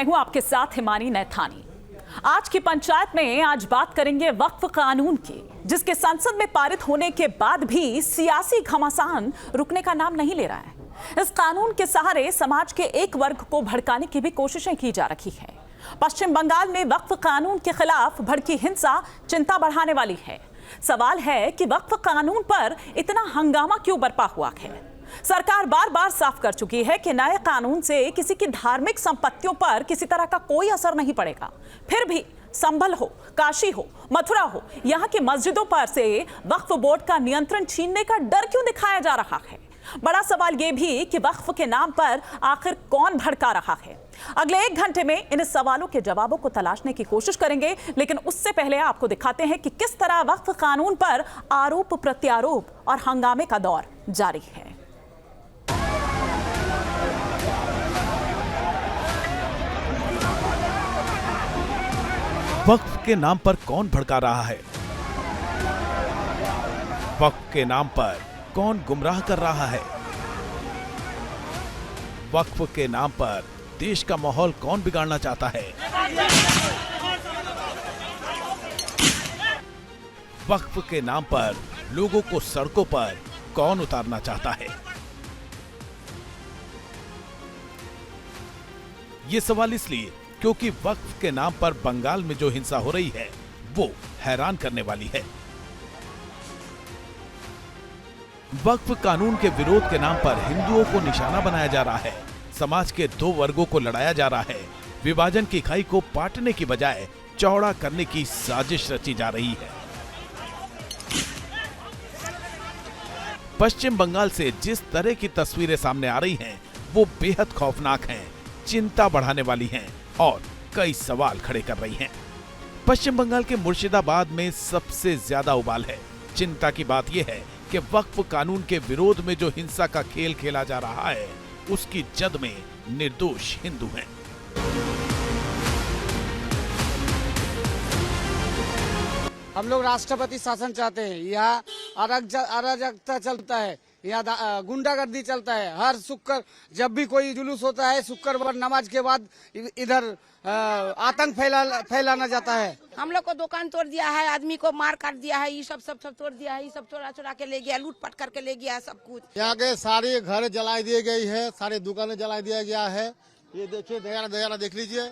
मैं हूं आपके साथ हिमानी नैथानी। आज की पंचायत में आज बात करेंगे वक्फ कानून की, जिसके संसद में पारित होने के बाद भी सियासी घमासान रुकने का नाम नहीं ले रहा है। इस कानून के सहारे समाज के एक वर्ग को भड़काने की भी कोशिशें की जा रही है। पश्चिम बंगाल में वक्फ कानून के खिलाफ भड़की हिंसा चिंता बढ़ाने वाली है। सवाल है कि वक्फ कानून पर इतना हंगामा क्यों बरपा हुआ है। सरकार बार बार साफ कर चुकी है कि नए कानून से किसी की धार्मिक संपत्तियों पर किसी तरह का कोई असर नहीं पड़ेगा। फिर भी संभल हो, काशी हो, मथुरा हो, यहाँ की मस्जिदों पर से वक्फ बोर्ड का नियंत्रण छीनने का डर क्यों दिखाया जा रहा है। बड़ा सवाल यह भी कि वक्फ के नाम पर आखिर कौन भड़का रहा है। अगले 1 घंटे में इन सवालों के जवाबों को तलाशने की कोशिश करेंगे, लेकिन उससे पहले आपको दिखाते हैं कि किस तरह वक्फ कानून पर आरोप प्रत्यारोप और हंगामे का दौर जारी है। वक्फ के नाम पर कौन भड़का रहा है? वक्फ के नाम पर कौन गुमराह कर रहा है? वक्फ के नाम पर देश का माहौल कौन बिगाड़ना चाहता है? वक्फ के नाम पर लोगों को सड़कों पर कौन उतारना चाहता है? ये सवाल इसलिए क्योंकि वक्फ के नाम पर बंगाल में जो हिंसा हो रही है वो हैरान करने वाली है। वक्फ कानून के विरोध के नाम पर हिंदुओं को निशाना बनाया जा रहा है। समाज के 2 वर्गों को लड़ाया जा रहा है। विभाजन की खाई को पाटने की बजाय चौड़ा करने की साजिश रची जा रही है। पश्चिम बंगाल से जिस तरह की तस्वीरें सामने आ रही हैं, वो बेहद खौफनाक हैं, चिंता बढ़ाने वाली हैं और कई सवाल खड़े कर रही हैं। पश्चिम बंगाल के मुर्शिदाबाद में सबसे ज्यादा उबाल है। चिंता की बात यह है कि वक्फ कानून के विरोध में जो हिंसा का खेल खेला जा रहा है, उसकी जद में निर्दोष हिंदू हैं। हम लोग राष्ट्रपति शासन चाहते हैं। यहाँ अराजकता चलता है, यहाँ गुंडागर्दी चलता है। हर शुक्र जब भी कोई जुलूस होता है, शुक्रवार नमाज के बाद इधर आतंक फैलाना जाता है। हम लोग को दुकान तोड़ दिया है, आदमी को मार काट दिया है, ये सब तोड़ दिया है, ये सब चोरा के ले गया, लूटपाट करके ले गया सब कुछ। यहाँ के सारे घर जला दिए गई है, सारे दुकानें जला दिया गया है। ये देखिए, नजारा देख लीजिए,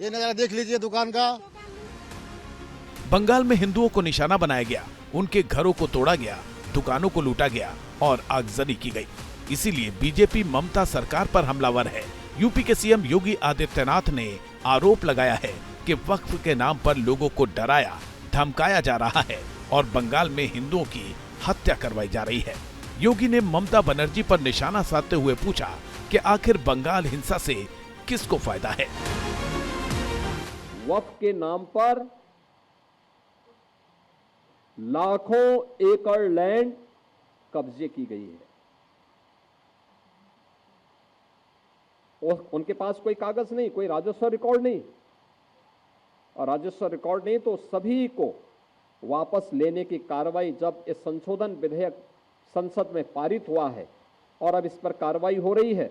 ये नजारा देख लीजिए दुकान का। बंगाल में हिंदुओं को निशाना बनाया गया, उनके घरों को तोड़ा गया, दुकानों को लूटा गया और आगजनी की गई। इसीलिए बीजेपी ममता सरकार पर हमलावर है। यूपी के सीएम योगी आदित्यनाथ ने आरोप लगाया है कि वक्फ के नाम पर लोगों को डराया धमकाया जा रहा है और बंगाल में हिंदुओं की हत्या करवाई जा रही है। योगी ने ममता बनर्जी पर निशाना साधते हुए पूछा कि आखिर बंगाल हिंसा से किसको फायदा है। वक्फ के नाम पर लाखों एकड़ लैंड कब्जे की गई है और उनके पास कोई कागज नहीं, कोई राजस्व रिकॉर्ड नहीं, और राजस्व रिकॉर्ड नहीं तो सभी को वापस लेने की कार्रवाई जब इस संशोधन विधेयक संसद में पारित हुआ है और अब इस पर कार्रवाई हो रही है,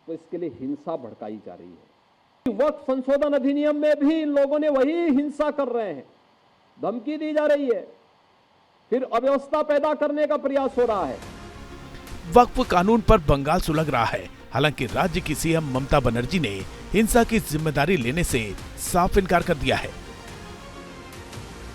तो इसके लिए हिंसा भड़काई जा रही है। वक्फ संशोधन अधिनियम में भी इन लोगों ने वही हिंसा कर रहे हैं, धमकी दी जा रही है, फिर अव्यवस्था पैदा करने का प्रयास हो रहा है। वक्फ कानून पर बंगाल सुलग रहा है। हालांकि राज्य की सीएम ममता बनर्जी ने हिंसा की जिम्मेदारी लेने से साफ इनकार कर दिया है।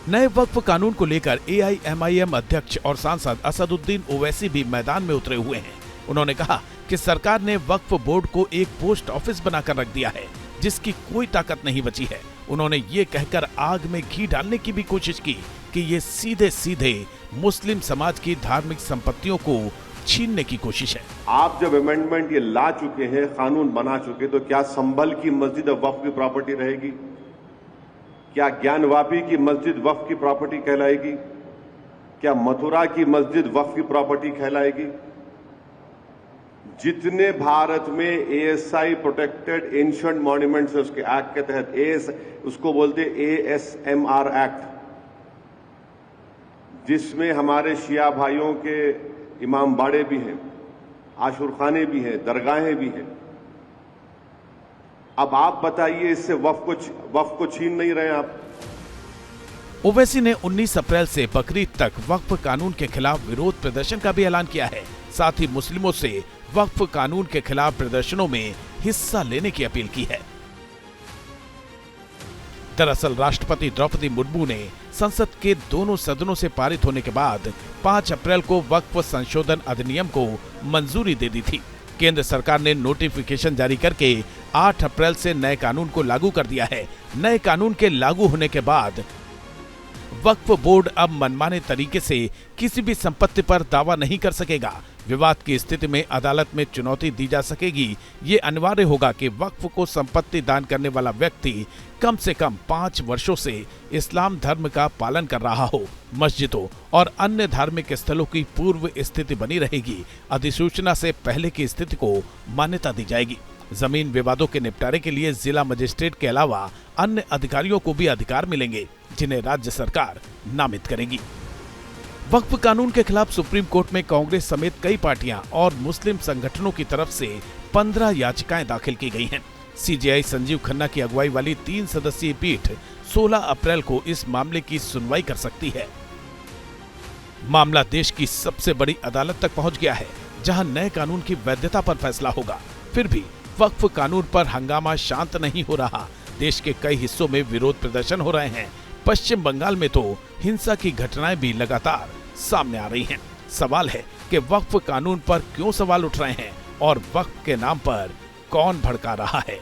नए वक्फ कानून को लेकर एआईएमआईएम अध्यक्ष और सांसद असदुद्दीन ओवैसी भी मैदान में उतरे हुए हैं। उन्होंने कहा कि सरकार ने वक्फ बोर्ड को एक पोस्ट ऑफिस बनाकर रख दिया है, जिसकी कोई ताकत नहीं बची है। उन्होंने ये कहकर आग में घी डालने की भी कोशिश की कि ये सीधे सीधे मुस्लिम समाज की धार्मिक संपत्तियों को छीनने की कोशिश है। आप जब अमेंडमेंट ये ला चुके हैं, कानून बना चुके, तो क्या संभल की मस्जिद वक्फ की प्रॉपर्टी रहेगी? क्या ज्ञानवापी की मस्जिद वक्फ की प्रॉपर्टी कहलाएगी? क्या मथुरा की मस्जिद वक्फ की प्रॉपर्टी कहलाएगी? जितने भारत में एएसआई प्रोटेक्टेड एंशिएंट मॉन्यूमेंट्स है, उसके एक्ट के तहत उसको बोलते एएसएमआर एक्ट, जिसमें हमारे शिया भाइयों के इमाम बाड़े भी हैं, आशुर खाने भी हैं, दरगाहें भी हैं। अब आप बताइए, इससे वक्फ को छीन नहीं रहे आप? ओवैसी ने 19 अप्रैल से बकरीद तक वक्फ कानून के खिलाफ विरोध प्रदर्शन का भी ऐलान किया है। साथ ही मुस्लिमों से वक्फ कानून के खिलाफ प्रदर्शनों में हिस्सा लेने की अपील की है। दरअसल राष्ट्रपति द्रौपदी मुर्मू ने संसद के दोनों सदनों से पारित होने के बाद 5 अप्रैल को वक्फ संशोधन अधिनियम को मंजूरी दे दी थी। केंद्र सरकार ने नोटिफिकेशन जारी करके 8 अप्रैल से नए कानून को लागू कर दिया है। नए कानून के लागू होने के बाद वक्फ बोर्ड अब मनमाने तरीके से किसी भी संपत्ति पर दावा नहीं कर सकेगा। विवाद की स्थिति में अदालत में चुनौती दी जा सकेगी। ये अनिवार्य होगा कि वक्फ को संपत्ति दान करने वाला व्यक्ति कम से कम 5 वर्षों से इस्लाम धर्म का पालन कर रहा हो। मस्जिदों और अन्य धार्मिक स्थलों की पूर्व स्थिति बनी रहेगी। अधिसूचना से पहले की स्थिति को मान्यता दी जाएगी। जमीन विवादों के निपटारे के लिए जिला मजिस्ट्रेट के अलावा अन्य अधिकारियों को भी अधिकार मिलेंगे, जिन्हें राज्य सरकार नामित करेगी। वक्फ कानून के खिलाफ सुप्रीम कोर्ट में कांग्रेस समेत कई पार्टियां और मुस्लिम संगठनों की तरफ से 15 याचिकाएं दाखिल की गई हैं। सीजेआई संजीव खन्ना की अगुवाई वाली 3 सदस्यीय पीठ 16 अप्रैल को इस मामले की सुनवाई कर सकती है। मामला देश की सबसे बड़ी अदालत तक पहुंच गया है, जहां नए कानून की वैधता पर फैसला होगा। फिर भी वक्फ कानून पर हंगामा शांत नहीं हो रहा। देश के कई हिस्सों में विरोध प्रदर्शन हो रहे हैं। पश्चिम बंगाल में तो हिंसा की घटनाएं भी लगातार सामने आ रही हैं। सवाल है कि वक्फ कानून पर क्यों सवाल उठ रहे हैं और वक्फ के नाम पर कौन भड़का रहा है।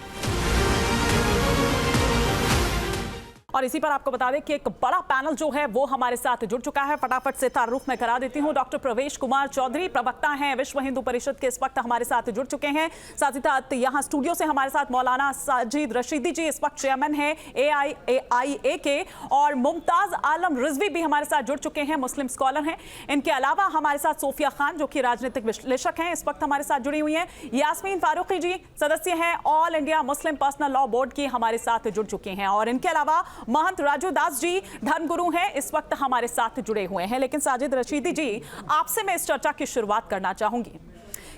और इसी पर आपको बता दें कि एक बड़ा पैनल जो है वो हमारे साथ जुड़ चुका है। फटाफट से तारुफ में करा देती हूँ। डॉक्टर प्रवेश कुमार चौधरी प्रवक्ता हैं विश्व हिंदू परिषद के, इस वक्त हमारे साथ जुड़ चुके हैं। साथ ही साथ यहाँ स्टूडियो से हमारे साथ मौलाना साजिद रशीदी जी, इस वक्त चेयरमैन हैं AIAIA के, और मुमताज आलम रिजवी भी हमारे साथ जुड़ चुके हैं, मुस्लिम स्कॉलर हैं। इनके अलावा हमारे साथ सोफिया खान जो कि राजनीतिक विश्लेषक हैं, इस वक्त हमारे साथ जुड़ी हुई हैं। यास्मीन फारूकी जी सदस्य हैं all India Muslim personal law board की, हमारे साथ जुड़ चुके हैं। और इनके अलावा महंत राजू दास जी धर्मगुरु हैं, इस वक्त हमारे साथ जुड़े हुए हैं। लेकिन साजिद रशीदी जी, आपसे मैं इस चर्चा की शुरुआत करना चाहूंगी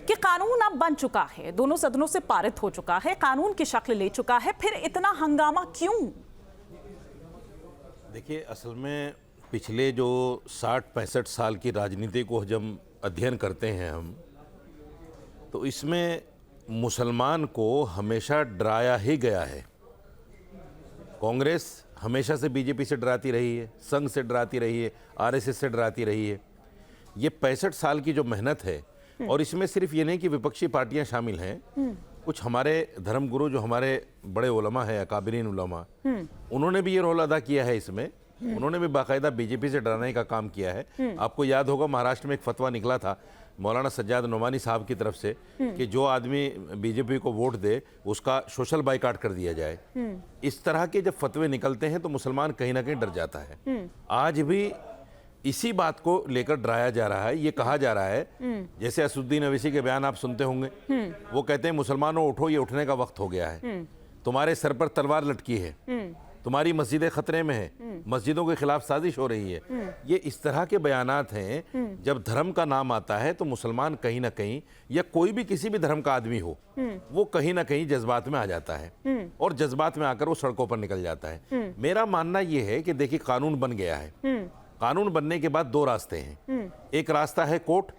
कि कानून अब बन चुका है, दोनों सदनों से पारित हो चुका है, कानून की शक्ल ले चुका है, फिर इतना हंगामा क्यों? देखिए, असल में पिछले जो 60-65 साल की राजनीति को जब अध्ययन करते हैं हम, तो इसमें मुसलमान को हमेशा डराया ही गया है। कांग्रेस हमेशा से बीजेपी से डराती रही है, संघ से डराती रही है, आरएसएस से डराती रही है। ये 65 साल की जो मेहनत है, और इसमें सिर्फ ये नहीं कि विपक्षी पार्टियां शामिल हैं, कुछ हमारे धर्मगुरु जो हमारे बड़े उलमा हैं, अकाबिरीन उलमा, उन्होंने भी ये रोल अदा किया है इसमें। उन्होंने भी बाकायदा बीजेपी से डराने का काम किया है। आपको याद होगा महाराष्ट्र में एक फतवा निकला था मौलाना सज्जाद नोमानी साहब की तरफ से कि जो आदमी बीजेपी को वोट दे उसका सोशल बाइकाट कर दिया जाए। इस तरह के जब फतवे निकलते हैं तो मुसलमान कहीं ना कहीं डर जाता है। आज भी इसी बात को लेकर डराया जा रहा है। ये कहा जा रहा है, जैसे असुद्दीन अवैसी के बयान आप सुनते होंगे, वो कहते हैं मुसलमानों उठो, ये उठने का वक्त हो गया है, तुम्हारे सर पर तलवार लटकी है, तुम्हारी मस्जिदें खतरे में हैं, मस्जिदों के खिलाफ साजिश हो रही है। ये इस तरह के बयानात हैं। जब धर्म का नाम आता है तो मुसलमान कहीं ना कहीं, या कोई भी किसी भी धर्म का आदमी हो, वो कहीं ना कहीं जज्बात में आ जाता है, और जज्बात में आकर वो सड़कों पर निकल जाता है। मेरा मानना ये है कि देखिए, कानून बन गया है। कानून बनने के बाद 2 रास्ते हैं। एक रास्ता है कोर्ट,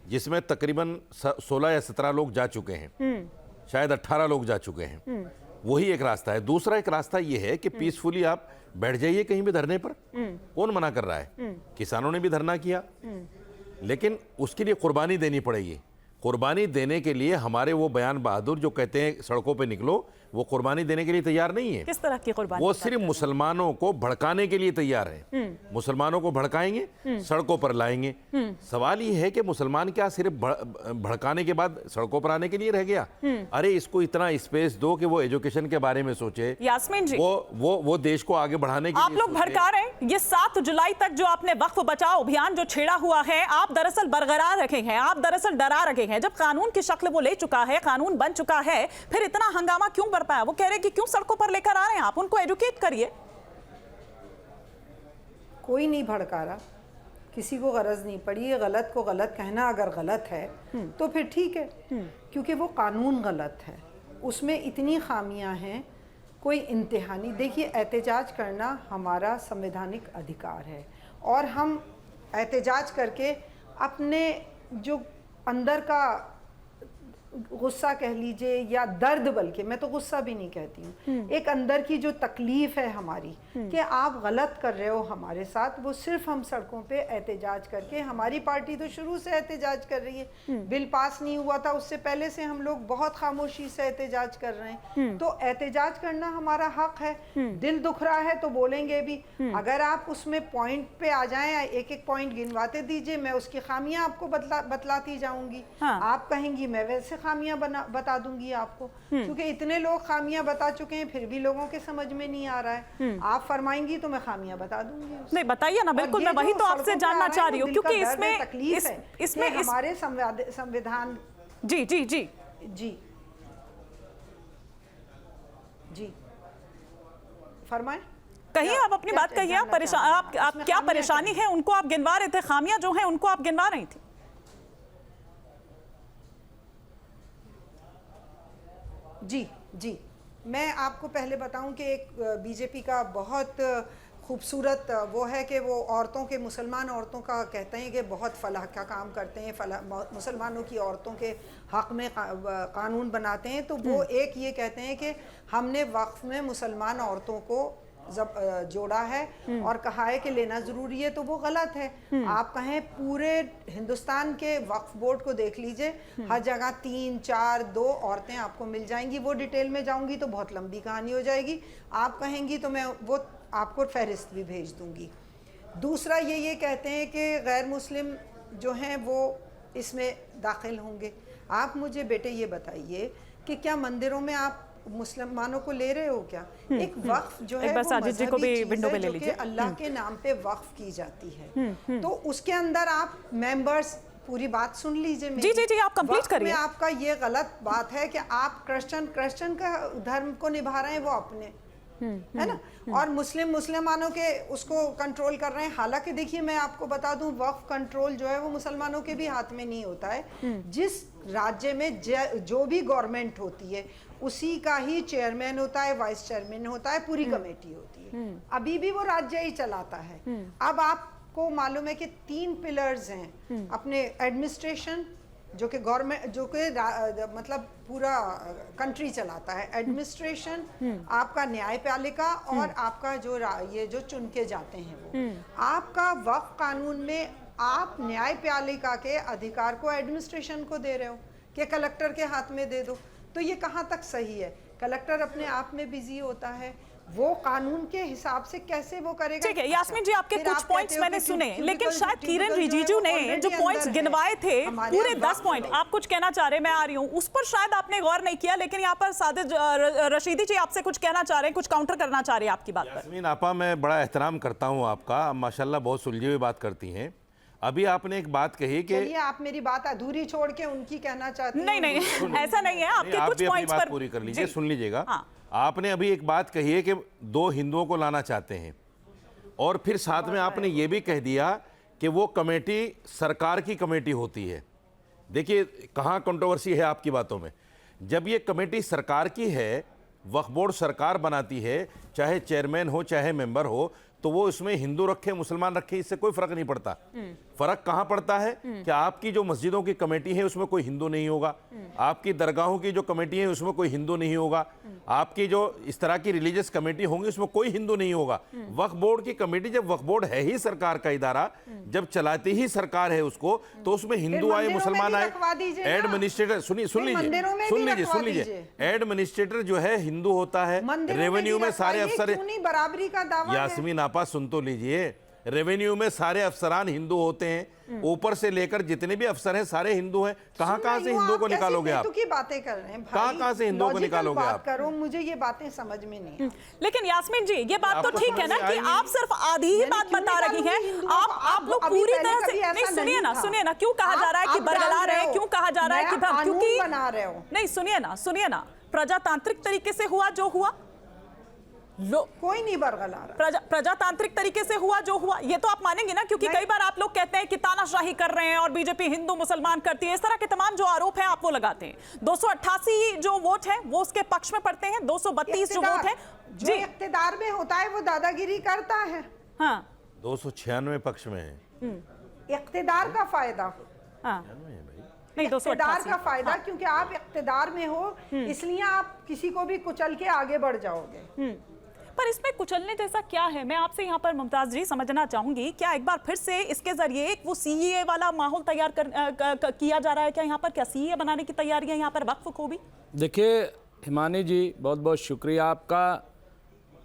जिसमें तकरीबन 16 या 17 लोग जा चुके हैं, शायद 18 लोग जा चुके हैं, वही एक रास्ता है। दूसरा एक रास्ता ये है कि पीसफुली आप बैठ जाइए कहीं भी धरने पर। कौन मना कर रहा है? किसानों ने भी धरना किया, लेकिन उसके लिए कुर्बानी देनी पड़ेगी। कुर्बानी देने के लिए हमारे वो बयान बहादुर जो कहते हैं सड़कों पे निकलो, वो कुर्बानी देने के लिए तैयार नहीं है। किस तरह की कुर्बानी? वो सिर्फ मुसलमानों को भड़काने के लिए तैयार है। मुसलमानों को भड़काएंगे, सड़कों पर लाएंगे। सवाल ये है कि मुसलमान क्या सिर्फ भड़काने के बाद सड़कों पर आने के लिए रह गया? अरे इसको इतना स्पेस दो कि वो एजुकेशन के बारे में सोचे। यास्मीन जी, वो देश को आगे बढ़ाने के आप लोग भड़का रहे हैं। ये 7 जुलाई तक जो आपने वक्फ बचाओ अभियान जो छेड़ा हुआ है, आप दरअसल बरकरार रखे हैं, आप दरअसल डरा रखे हैं। जब कानून की शक्ल वो ले चुका है, कानून बन चुका है, फिर इतना हंगामा क्यों बढ़ पाया? वो कह रहे हैं कि क्यों सड़कों पर लेकर आ रहे हैं आप, उनको एजुकेट करिए। कोई नहीं भड़का रहा, किसी को गरज नहीं पड़ी। ये गलत को गलत कहना अगर गलत है तो फिर ठीक है, क्योंकि वो कानून गलत है। उसमें इतनी खामियां हैं, कोई इंतहा नहीं। देखिए, एहतजाज करना हमारा संवैधानिक अधिकार है और हम एहतजाज करके अपने जो अंदर का गुस्सा कह लीजिए या दर्द, बल्कि मैं तो गुस्सा भी नहीं कहती हूँ, एक अंदर की जो तकलीफ है हमारी कि आप गलत कर रहे हो हमारे साथ, वो सिर्फ हम सड़कों पे एहतजाज करके, हमारी पार्टी तो शुरू से एहतजाज कर रही है, बिल पास नहीं हुआ था उससे पहले से हम लोग बहुत खामोशी से एहतजाज कर रहे हैं। तो एहतजाज करना हमारा हक है, दिल दुख रहा है तो बोलेंगे भी। अगर आप उसमें पॉइंट पे आ जाएं, एक एक पॉइंट गिनवाते दीजिए, मैं उसकी खामियां आपको बतलाती जाऊंगी। आप कहेंगी मैं वैसे खामियां बता दूंगी आपको, क्योंकि इतने लोग खामियां बता चुके हैं फिर भी लोगों के समझ में नहीं आ रहा है। आप फरमाएंगी तो मैं खामियां बता दूंगी। नहीं बताइए ना, बिल्कुल, मैं वही तो आपसे जानना चाह रही हूँ, क्योंकि इसमें तकलीफ है, इसमें हमारे संविधान। जी जी जी जी जी फरमाएं, कहिए, आप अपनी बात कहिए। आप परेशान, आप क्या परेशानी है उनको आप गिनवा रहे थे, खामियां जो हैं उनको आप गिनवा रही थी। जी जी, मैं आपको पहले बताऊं कि एक बीजेपी का बहुत खूबसूरत वो है कि वो औरतों के, मुसलमान औरतों का कहते हैं कि बहुत फलाह का काम करते हैं, मुसलमानों की औरतों के हक़ में कानून बनाते हैं। तो वो एक ये कहते हैं कि हमने वक्फ में मुसलमान औरतों को जोड़ा है और कहा है कि लेना ज़रूरी है, तो वो गलत है। आप कहें पूरे हिंदुस्तान के वक्फ बोर्ड को देख लीजिए, हर जगह 3, 4, 2 औरतें आपको मिल जाएंगी। वो डिटेल में जाऊंगी तो बहुत लंबी कहानी हो जाएगी, आप कहेंगी तो मैं वो आपको फहरिस्त भी भेज दूंगी। दूसरा ये कहते हैं कि गैर मुस्लिम जो हैं वो इसमें दाखिल होंगे। आप मुझे बेटे ये बताइए कि क्या मंदिरों में आप मुसलमानों को ले रहे हो क्या? एक वक्फ जो है वो मजहबी चीज़ है जो कि अल्लाह के नाम पे वक्फ की जाती है। तो उसके अंदर आप मेंबर्स, पूरी बात सुन लीजिए मेरी। जी जी जी, आप कंप्लीट करिए। आपका ये गलत बात है कि आप क्रिश्चियन का धर्म को निभा रहे हैं, वो अपने है ना, और मुसलमानों के उसको कंट्रोल कर रहे हैं। हालांकि देखिए, मैं आपको बता दूं, वक्फ कंट्रोल जो है वो मुसलमानों के भी हाथ में नहीं होता है। जिस राज्य में जो भी गवर्नमेंट होती है उसी का ही चेयरमैन होता है, वाइस चेयरमैन होता है, पूरी कमेटी होती है। अभी भी वो राज्य ही चलाता है। अब आपको मालूम है कि 3 पिलर्स हैं अपने एडमिनिस्ट्रेशन, जो कि गवर्नमेंट, जो कि मतलब पूरा कंट्री चलाता है। एडमिनिस्ट्रेशन, आपका न्यायपालिका और आपका जो ये जो चुन के जाते हैं वो। आपका वक्फ कानून में आप न्यायपालिका के अधिकार को एडमिनिस्ट्रेशन को दे रहे हो कि कलेक्टर के हाथ में दे दो। तो ये कहाँ तक सही है? कलेक्टर अपने आप में बिजी होता है, वो कानून के हिसाब से कैसे वो करेगा? ठीक है यास्मीन जी, आपके कुछ पॉइंट्स मैंने सुने, लेकिन शायद किरण रिजिजू ने जो पॉइंट्स गिनवाए थे पूरे 10 पॉइंट, आप कुछ कहना चाह रहे हैं, मैं आ रही हूँ उस पर, शायद आपने गौर नहीं किया, लेकिन यहाँ पर सादिद रशीदी जी आपसे कुछ कहना चाह रहे हैं, कुछ काउंटर करना चाह रहे हैं आपकी बात पर। यास्मीन आपा, मैं बड़ा एहतराम करता हूँ आपका, माशाल्लाह बहुत सुलझी हुई बात करती हैं। अभी आपने एक बात कही कि चलिए आप मेरी बात अधूरी छोड़ के उनकी कहना चाहती हैं। नहीं ऐसा नहीं है, आपके कुछ पॉइंट्स पर पूरी कर लीजिए, सुन लीजिएगा। आपने अभी एक बात कही है कि 2 हिंदुओं को लाना चाहते हैं, और फिर साथ में आपने ये भी कह दिया कि वो कमेटी सरकार की कमेटी होती है। देखिए कहाँ कंट्रोवर्सी है आपकी बातों में। जब ये कमेटी सरकार की है, वक्फ बोर्ड सरकार बनाती है, चाहे चेयरमैन हो चाहे मेंबर हो, तो वो इसमें हिंदू रखे मुसलमान रखे इससे कोई फर्क नहीं पड़ता। फर्क कहाँ पड़ता है कि आपकी जो मस्जिदों की कमेटी है उसमें कोई हिंदू नहीं होगा, आपकी दरगाहों की जो कमेटी है उसमें कोई हिंदू नहीं होगा, आपकी जो इस तरह की रिलीजियस कमेटी होंगी उसमें कोई हिंदू नहीं होगा। वक्फ बोर्ड की कमेटी, जब वक्फ बोर्ड है ही सरकार का इदारा, जब चलाती ही सरकार है उसको, तो उसमें हिंदू आए मुसलमान आए, एडमिनिस्ट्रेटर सुन लीजिए, एडमिनिस्ट्रेटर जो है हिंदू होता है, रेवेन्यू में सारे अफसर, बराबरी का दावा। यास्मीन आपा सुन तो लीजिए, रेवेन्यू में सारे अफसरान हिंदू होते हैं, ऊपर से लेकर जितने भी अफसर हैं सारे हिंदू हैं। कहाँ से हिंदुओं को निकालोगे आप? की बातें कर रहे हैं, कहाँ से हिंदुओं को निकालोगे आप? करो, मुझे ये बातें समझ में नहीं। लेकिन यास्मीन जी, ये बात तो ठीक है ना कि आप सिर्फ आधी ही बात बता रही हैं, आप लोग पूरी तरह से नहीं। सुनिए ना, क्यों कहा जा रहा है कि बरगला रहे हैं, क्यों कहा जा रहा है कि क्योंकि बना रहे हो? नहीं, सुनिए ना, प्रजातांत्रिक तरीके से हुआ जो हुआ, कोई नहीं बरगला रहा। प्रजातांत्रिक तरीके से हुआ जो हुआ, ये तो आप मानेंगे ना, क्योंकि कई बार आप लोग कहते हैं कि तानाशाही कर रहे हैं और बीजेपी हिंदू मुसलमान करती है, इस तरह के तमाम जो आरोप हैं आप वो लगाते हैं। 288 जो वोट है वो उसके पक्ष में पड़ते हैं, 232 जो वोट है जो इख्तिदार में होता है वो दादागिरी करता है। हाँ, 296 पक्ष में है। इख्तिदार का फायदा, हाँ, नहीं, इख्तिदार का फायदा, क्योंकि आप इख्तिदार में हो इसलिए आप किसी को भी कुचल के आगे बढ़ जाओगे। पर इसमें कुचलने जैसा क्या है? मैं आपसे यहाँ पर मुमताज जी समझना चाहूंगी, क्या एक बार फिर से इसके जरिए एक वो सीए वाला माहौल तैयार किया जा रहा है क्या यहाँ पर? क्या सीए बनाने की तैयारियां यहाँ पर वक्फ को भी? देखिए हिमानी जी, बहुत बहुत शुक्रिया आपका।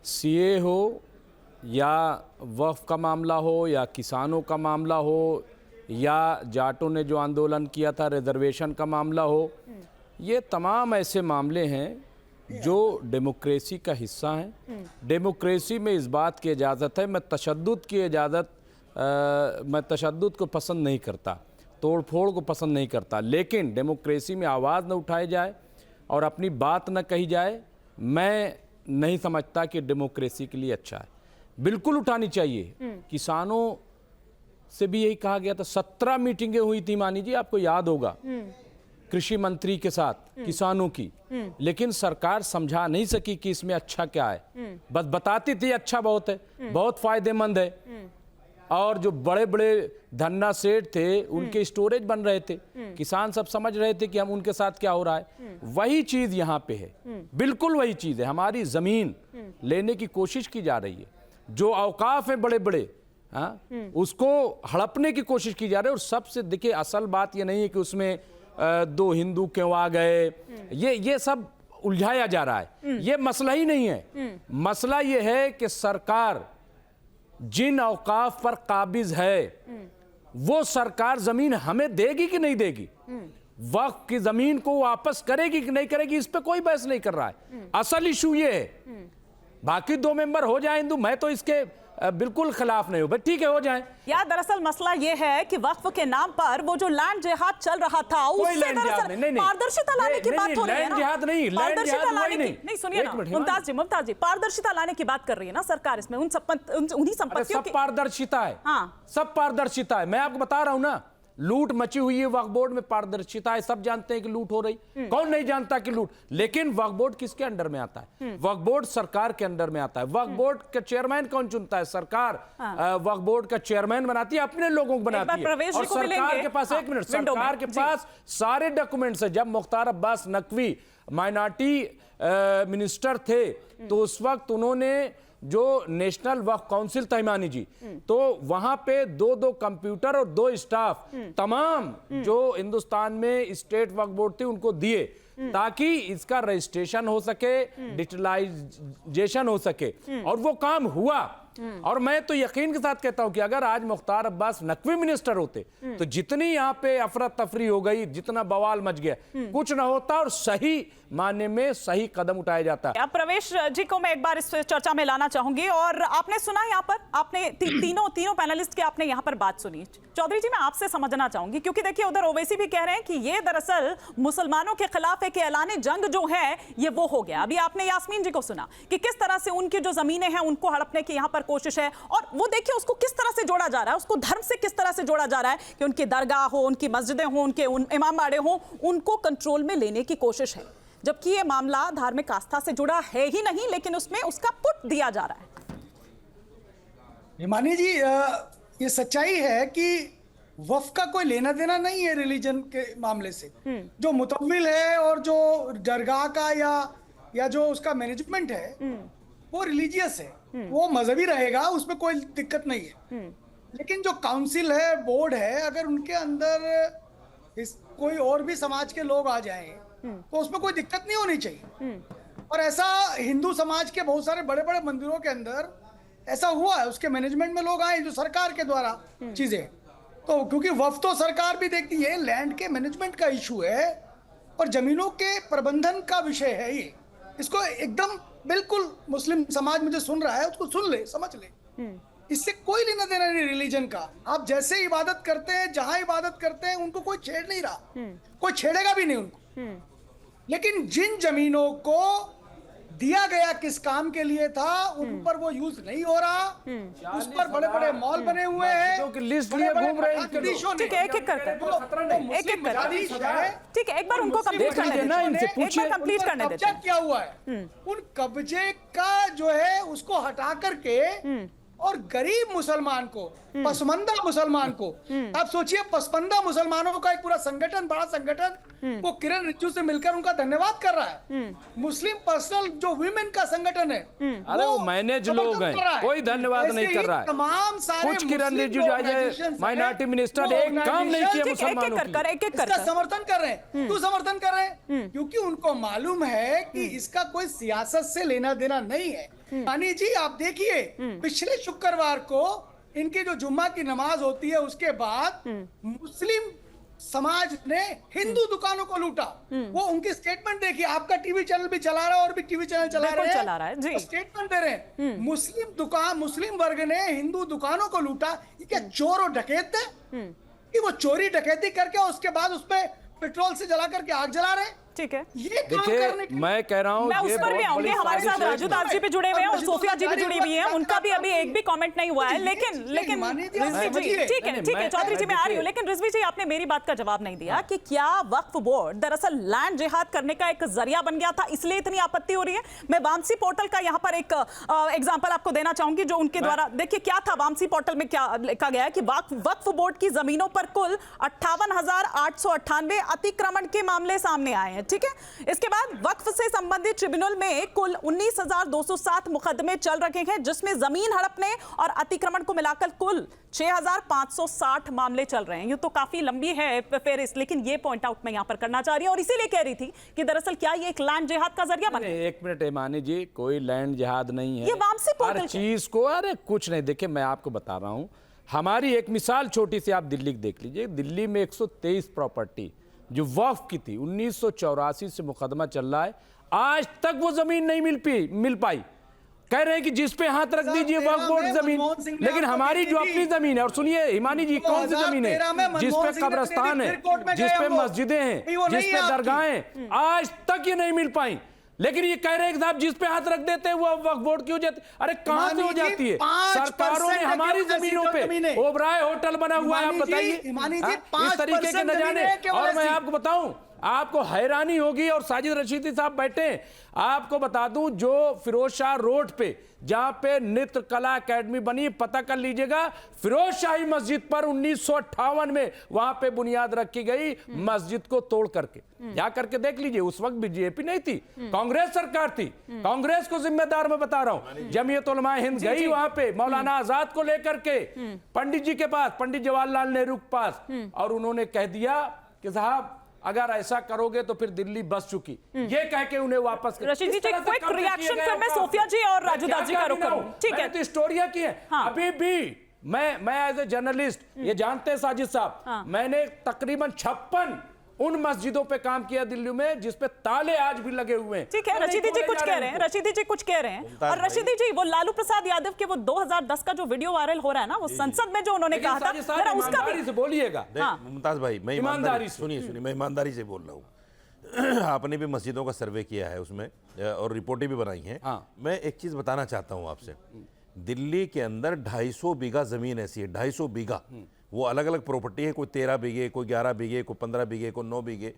सीए हो या वक्फ का मामला हो या किसानों का मामला हो या जाटों ने जो आंदोलन किया था रिजर्वेशन का मामला हो, ये तमाम ऐसे मामले हैं जो डेमोक्रेसी का हिस्सा हैं। डेमोक्रेसी में इस बात की इजाज़त है, मैं तशद्दुद को पसंद नहीं करता, तोड़फोड़ को पसंद नहीं करता, लेकिन डेमोक्रेसी में आवाज़ न उठाई जाए और अपनी बात न कही जाए, मैं नहीं समझता कि डेमोक्रेसी के लिए अच्छा है। बिल्कुल उठानी चाहिए। किसानों से भी यही कहा गया था, 17 मीटिंगें हुई थी मानी जी, आपको याद होगा, कृषि मंत्री के साथ किसानों की, लेकिन सरकार समझा नहीं सकी कि इसमें अच्छा क्या है। बस बताती थी अच्छा बहुत है, बहुत फायदेमंद है, और जो बड़े बड़े धन्ना सेठ थे उनके स्टोरेज बन रहे थे, किसान सब समझ रहे थे कि हम उनके साथ क्या हो रहा है। वही चीज यहाँ पे है, बिल्कुल वही चीज है। हमारी जमीन लेने की कोशिश की जा रही है, जो औकाफ है बड़े बड़े, हाँ, उसको हड़पने की कोशिश की जा रही है। और सबसे देखिए असल बात ये नहीं है कि उसमें दो हिंदू क्यों आ गए, ये सब उलझाया जा रहा है। ये मसला ही नहीं है। मसला ये है कि सरकार जिन औकाफ पर काबिज है वो सरकार जमीन हमें देगी कि नहीं देगी, वक्फ की जमीन को वापस करेगी कि नहीं करेगी, इस पे कोई बहस नहीं कर रहा है। असल इशू ये है। बाकी 2 मेंबर हो जाए हिंदू, मैं तो इसके बिल्कुल खिलाफ नहीं हूं, बट ठीक है हो जाए। यार दरअसल मसला ये है कि वक्फ के नाम पर वो जो लैंड जिहाद चल रहा था, उससे दरअसल पारदर्शिता लाने की बात हो रही है ना। जिहाद नहीं, पारदर्शिता लाने की नहीं, सुनिए ना मुमताज जी, पारदर्शिता लाने की बात कर रही है ना सरकार इसमें, उन्हीं संपत्तियों की। सब पारदर्शिता है, हाँ, सब पारदर्शिता है। मैं आपको बता रहा हूं ना, लूट मची हुई है, वक्फ बोर्ड में पारदर्शिता है, सब जानते हैं कि लूट हो रही। कौन नहीं जानता कि लूट, लेकिन वक्फ बोर्ड किसके अंडर में आता है? वक्फ बोर्ड सरकार के अंडर में आता है। वक्फ बोर्ड का चेयरमैन कौन चुनता है? सरकार वक्फ बोर्ड का चेयरमैन बनाती है, अपने लोगों को बनाती है। और सरकार के पास, एक मिनट, सरकार के पास सारे डॉक्यूमेंट्स है। जब मुख्तार अब्बास नकवी माइनॉरिटी मिनिस्टर थे तो उस वक्त उन्होंने जो नेशनल वक्फ काउंसिल था हिमानी जी, तो वहां पे 2 कंप्यूटर और 2 स्टाफ तमाम जो हिंदुस्तान में स्टेट वक्फ बोर्ड थी उनको दिए, ताकि इसका रजिस्ट्रेशन हो सके, डिजिटलाइजेशन हो सके, और वो काम हुआ। और मैं तो यकीन के साथ कहता हूं कि अगर आज मुख्तार अब्बास नकवी मिनिस्टर होते तो जितनी यहाँ पे अफरा तफरी हो गई, जितना बवाल मच गया, कुछ ना होता और सही माने में सही कदम उठाया जाता। अब प्रवेश जी को मैं एक बार इस चर्चा में लाना चाहूंगी, और आपने सुना यहाँ पर, आपने तीनों पैनलिस्ट की आपने यहाँ पर बात सुनी। चौधरी जी, मैं आपसे समझना चाहूंगी, क्योंकि देखिए उधर ओवैसी भी कह रहे हैं कि ये दरअसल मुसलमानों के खिलाफ एक ऐलान जंग जो है ये वो हो गया। अभी आपने यास्मीन जी को सुना कि किस तरह से उनकी जो जमीनें हैं उनको हड़पने की यहाँ पर कोशिश है, और वो देखिए उसको किस तरह से जोड़ा जा रहा है, उसको धर्म से किस तरह से जोड़ा जा रहा है कि उनकी दरगाह हो, उनकी मस्जिदें हो, उनके इमाम बाड़े हो, उनको कंट्रोल में लेने की कोशिश है, जबकि ये मामला धार्मिक आस्था से जुड़ा है ही नहीं, लेकिन उसमें उसका पुट दिया जा रहा है। हिमानी जी, ये सच्चाई है कि वक्फ का कोई लेना देना नहीं है रिलीजन के मामले से। जो मुतव्विल है और जो दरगाह का या जो उसका मैनेजमेंट है वो रिलीजियस है, वो मजहबी रहेगा, उसमें कोई दिक्कत नहीं है। लेकिन जो काउंसिल है, बोर्ड है, अगर उनके अंदर कोई और भी समाज के लोग आ जाएं तो उसमें कोई दिक्कत नहीं होनी चाहिए। और ऐसा हिंदू समाज के बहुत सारे बड़े बड़े मंदिरों के अंदर ऐसा हुआ है, उसके मैनेजमेंट में लोग आए जो सरकार के द्वारा चीजें, तो क्योंकि वक्फ तो सरकार भी देखती है, लैंड के मैनेजमेंट का इशू है और जमीनों के प्रबंधन का विषय है ये। इसको एकदम बिल्कुल मुस्लिम समाज मुझे सुन रहा है, उसको सुन ले, समझ ले, इससे कोई लेना देना नहीं रिलीजन का। आप जैसे इबादत करते हैं, जहां इबादत करते हैं, उनको कोई छेड़ नहीं रहा, कोई छेड़ेगा भी नहीं उनको। लेकिन जिन जमीनों को दिया गया किस काम के लिए था, उन पर वो यूज नहीं हो रहा, उस पर बड़े बड़े मॉल बने हुए हैं, लिस्ट लिए घूम रहे हैं। ठीक है, एक एक करके ठीक है, एक बार उनको कंप्लीट करने देना, इनसे पूछिए, कंप्लीट करने देते हैं। क्या हुआ है उन कब्जे का जो है उसको हटा करके और गरीब मुसलमान को, पसमंदा मुसलमान को, आप सोचिए पसमंदा मुसलमानों का एक पूरा संगठन, बड़ा संगठन, वो किरण रिजिजू से मिलकर उनका धन्यवाद कर रहा है। मुस्लिम पर्सनल जो विमेन का संगठन है, अरे वो मैनेज लोग हैं, कोई धन्यवाद नहीं कर रहा है। तमाम सारे कुछ किरण रिजिजू माइनॉरिटी मिनिस्टर एक काम नहीं किया मुसलमानों की, समर्थन कर रहे हैं। क्यों समर्थन कर रहे हैं? क्योंकि उनको मालूम है कि इसका कोई सियासत से लेना देना नहीं है। रानी जी आप देखिए, पिछले शुक्रवार को इनकी जो जुम्मा की नमाज होती है उसके बाद मुस्लिम समाज ने हिंदू दुकानों को लूटा। वो उनकी स्टेटमेंट देखिए, आपका टीवी चैनल भी चला रहा है और भी टीवी चैनल चला रहे हैं, जी स्टेटमेंट दे रहे हैं। मुस्लिम वर्ग ने हिंदू दुकानों को लूटा। ये क्या चोर और डकैत थे कि वो चोरी डकैती करके उसके बाद उसमें पेट्रोल से जला करके आग जला रहे हैं? ठीक है, ये देखिए मैं कह रहा हूँ, मैं उस पर भी आऊंगी। हमारे साथ राजू दास जी भी जुड़े हुए हैं और सोफिया जी भी जुड़ी हुई हैं, उनका भी अभी एक भी कमेंट नहीं हुआ है। लेकिन रिजवी जी, ठीक है चौधरी जी मैं आ रही हूँ, लेकिन रिजवी जी आपने मेरी बात का जवाब नहीं दिया कि क्या वक्फ बोर्ड दरअसल लैंड जिहाद करने का एक जरिया बन गया था, इसलिए इतनी आपत्ति हो रही है? मैं वामसी पोर्टल का यहाँ पर एक एग्जाम्पल आपको देना चाहूंगी जो उनके द्वारा, देखिए क्या था वामसी पोर्टल में, क्या लिखा गया है कि वक्फ बोर्ड की जमीनों पर कुल 58,898 अतिक्रमण के मामले सामने आए हैं। ठीक है, इसके बाद वक्फ से संबंधित ट्रिब्यूनल में कुल 19,207 मुकदमे चल रहे हैं, जिसमें जमीन हड़पने और अतिक्रमण को मिलाकर कुल 6,560 मामले चल रहे हैं। ये तो काफी लंबी है फेरिस्त, लेकिन ये पॉइंट आउट मैं यहां पर करना चाह रही हूं और इसीलिए कह रही थी कि दरअसल क्या ये एक लैंड जिहाद का जरिया बने? एक मिनट मानी जी, कोई लैंड जिहाद नहीं है, ये वामसी पोर्टल हर चीज को, अरे कुछ नहीं। देखिए मैं आपको बता रहा हूं, हमारी एक मिसाल छोटी सी आप दिल्ली की देख लीजिए। दिल्ली में 123 प्रॉपर्टी जो वक्फ की थी, 1984 से मुकदमा चल रहा है, आज तक वो जमीन नहीं मिल पाई। कह रहे हैं कि जिस पे हाथ रख दीजिए वक्फ बोर्ड जमीन, लेकिन हमारी जो अपनी जमीन है, और सुनिए हिमानी जी, कौन सी जमीन है जिस पे कब्रिस्तान है, जिस पे मस्जिदें हैं, जिस पे दरगाहें, आज तक ये नहीं मिल पाई। लेकिन ये कह रहे हैं साहब जिस पे हाथ रख देते हैं वो वक्फ बोर्ड की हो जाती। अरे कहां से हो जाती है? सरकारों ने हमारी जमीनों पे ओबराय होटल बना हुआ है, आप बताइए इस तरीके के न जाने। और मैं आपको बताऊं, आपको हैरानी होगी, और साजिद रशीदी साहब बैठे हैं, आपको बता दूं, जो फिरोज शाह रोड पे जहां पे नृत्य कला एकेडमी बनी, पता कर लीजिएगा, फिरोज शाही मस्जिद पर 1958 में वहां पे बुनियाद रखी गई, मस्जिद को तोड़ करके। जा करके देख लीजिए, उस वक्त बीजेपी नहीं थी, कांग्रेस सरकार थी। कांग्रेस को जिम्मेदार मैं बता रहा हूं। जमीयत उलमा हिंद गई वहां पे मौलाना आजाद को लेकर के पंडित जी के पास, पंडित जवाहरलाल नेहरू के पास, और उन्होंने कह दिया कि साहब अगर ऐसा करोगे तो फिर दिल्ली बस चुकी, ये कह के उन्हें वापस कर। रशीद जी क्विक रिएक्शन, फिर मैं सोफिया जी और राजू दास जी का रुख करूं। ठीक है, तो स्टोरियां की है। हाँ। अभी भी मैं एज ए जर्नलिस्ट, ये जानते हैं साजिद साहब, हाँ। मैंने तकरीबन 56 उन मस्जिदों पे काम किया दिल्ली में जिसपे ताले आज भी लगे हुए हैं। ठीक है, रशीदी जी कुछ कह रहे हैं, रशीदी जी कुछ कह रहे हैं। और रशीदी जी, वो लालू प्रसाद यादव के वो 2010 का जो वीडियो वायरल हो रहा है ना, वो संसद में जो उन्होंने कहा था, जरा उसका भी से बोलिएगा। मुमताज भाई, मैं ईमानदारी, सुनिए मैं ईमानदारी से बोल रहा हूँ। आपने भी मस्जिदों का सर्वे किया है उसमें, और रिपोर्टें भी बनाई हैं। मैं एक चीज बताना चाहता हूँ आपसे, दिल्ली के अंदर 250 बीघा जमीन ऐसी है, 250 बीघा, वो अलग अलग प्रॉपर्टी है, कोई 13 बीघे, कोई 11 बीघे, कोई 15 बीघे, कोई 9 बीघे।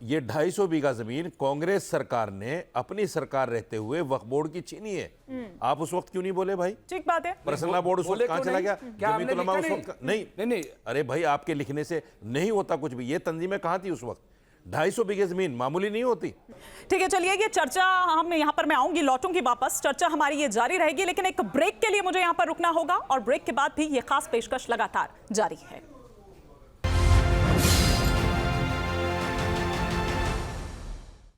ये 250 बीघा जमीन कांग्रेस सरकार ने अपनी सरकार रहते हुए वक्फ बोर्ड की छीनी है। आप उस वक्त क्यों नहीं बोले भाई? ठीक बात है, पर्सनल बोर्ड उस वक्त कहां चला गया? जमीन तो लमा उस वक्त नहीं। अरे भाई आपके लिखने से नहीं होता कुछ भी। ये तंजीमें कहां थी उस वक्त? 250 बीघे जमीन मामूली नहीं होती। ठीक है, चलिए ये चर्चा हम यहाँ पर मैं आऊंगी, लौटूंगी वापस, चर्चा हमारी ये जारी रहेगी, लेकिन एक ब्रेक के लिए मुझे यहाँ पर रुकना होगा और ब्रेक के बाद भी ये खास पेशकश लगातार जारी है।